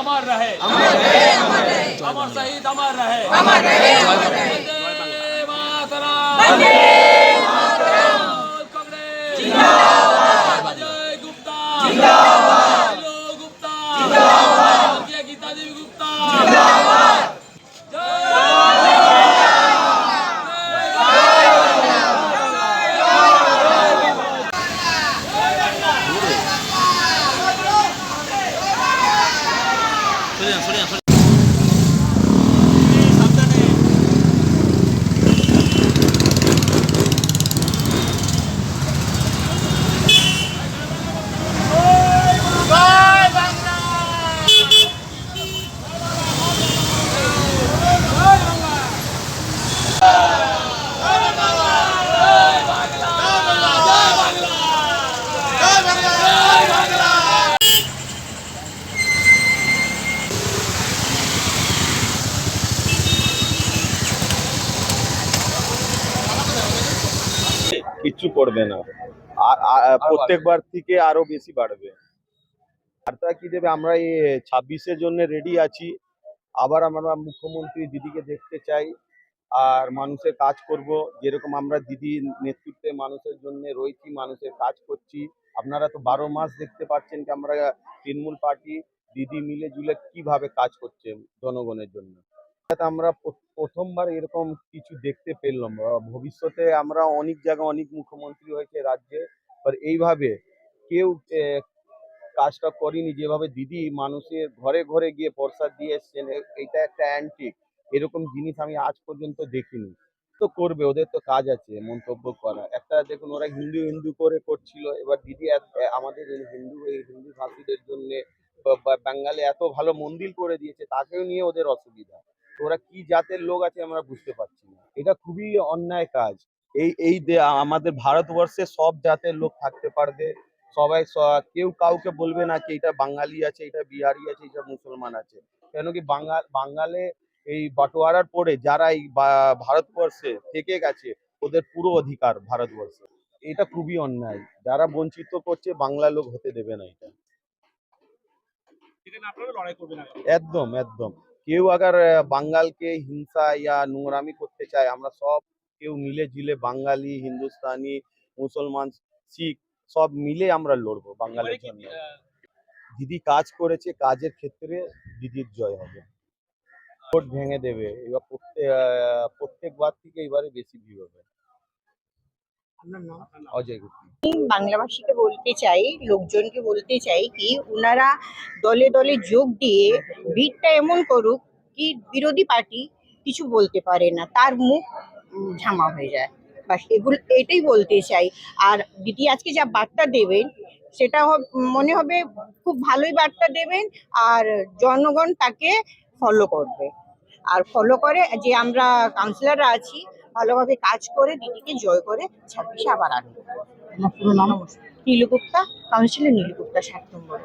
अमर रहे, अमर शहीद अमर रहे। वंदे मातरम, कांग्रेस जिंदाबाद, अजय गुप्ता जिंदाबाद, लो गुप्ता जिंदाबाद, गीता देवी गुप्ता जिंदाबाद। কিচ্ছু করবে না, প্রত্যেকবার থেকে আরো বেশি বাড়বে। বার্তা কি দেবে? আমরা এই 26-এর জন্য রেডি আছি। আবার আমরা মুখ্যমন্ত্রী দিদিকে দেখতে চাই আর মানুষের কাজ করব, যেরকম আমরা দিদির নেতৃত্বে মানুষের জন্য রয়েছি, মানুষের কাজ করছি। আপনারা তো 12 মাস দেখতে পাচ্ছেন কি আমরা তৃণমূল পার্টি দিদি মিলে জুলে কিভাবে কাজ করছে জনগণের জন্য। আমরা প্রথমবার এরকম কিছু দেখতে পেলাম। ভবিষ্যতে আমরা অনেক জায়গায় অনেক মুখ্যমন্ত্রী হয়েছে রাজ্যে, আর এইভাবে কেউ কাজটা করেনি যেভাবে দিদি মানুষের ঘরে ঘরে গিয়ে প্রসাদ দিয়ে এসছেন। এটা একটা অ্যান্টিক, এরকম জিনিস আমি আজ পর্যন্ত দেখিনি। তো করবে, ওদের তো কাজ আছে মন্তব্য করা। একটা দেখুন, ওরা হিন্দু হিন্দু করে করছিল, এবার দিদি আমাদের এই হিন্দু ভাষীদের জন্য বাঙালি এত ভালো মন্দির করে দিয়েছে, তাকেও নিয়ে ওদের অসুবিধা। ওরা কি জাতের লোক আছে আমরা বুঝতে পারছি না। এটা খুবই অন্যায় কাজ। আমাদের ভারতবর্ষে সব জাতের লোক থাকতে পারবে, সবাই কেউ কাউকে বলবে না কি এটা বাঙালি আছে, এটা বিহারি আছে, এটা মুসলমান আছে। কেন কি বাঙালে এই বাটোয়ারার পরে যারা এই ভারতবর্ষে থেকে গেছে, ওদের পুরো অধিকার ভারতবর্ষে। এটা খুবই অন্যায়, যারা বঞ্চিত করছে বাংলা লোক হতে দেবে না এটা। একদম একদম, কেউ আগার বাঙালকে হিংসা ইয়া নোংরামি করতে চায়, আমরা সব কেউ মিলে ঝিলে বাঙালি, হিন্দুস্তানি, মুসলমান, শিখ সব মিলে আমরা লড়বো বাঙালির জন্য। দিদি কাজ করেছে, কাজের ক্ষেত্রে দিদির জয় হবে। ভোট ভেঙে দেবে এবার, প্রত্যেকবার থেকে এবারে বেশি ভিড় হবে। অজয় গুপ্তা। বাংলাভাষীকে বলতে চাই, লোকজনকে বলতে চাই কি ওনারা দলে দলে যোগ দিয়ে ভিড়টা এমন করুক কি বিরোধী পার্টি কিছু বলতে পারে না, তার মুখ ঝামা হয়ে যায়। বাস এগুলো এটাই বলতে চাই। আর দিদি আজকে যা বার্তা দেবেন সেটা মনে হবে খুব ভালোই বার্তা দেবেন, আর জনগণ তাকে ফলো করবে। আর ফলো করে যে আমরা কাউন্সিলররা আছি ভালোভাবে কাজ করে দিদিকে জয় করে 26-এ আবার আনবো। নীলু গুপ্তা, কাউন্সিলর নীলু গুপ্তা, 7 নম্বর।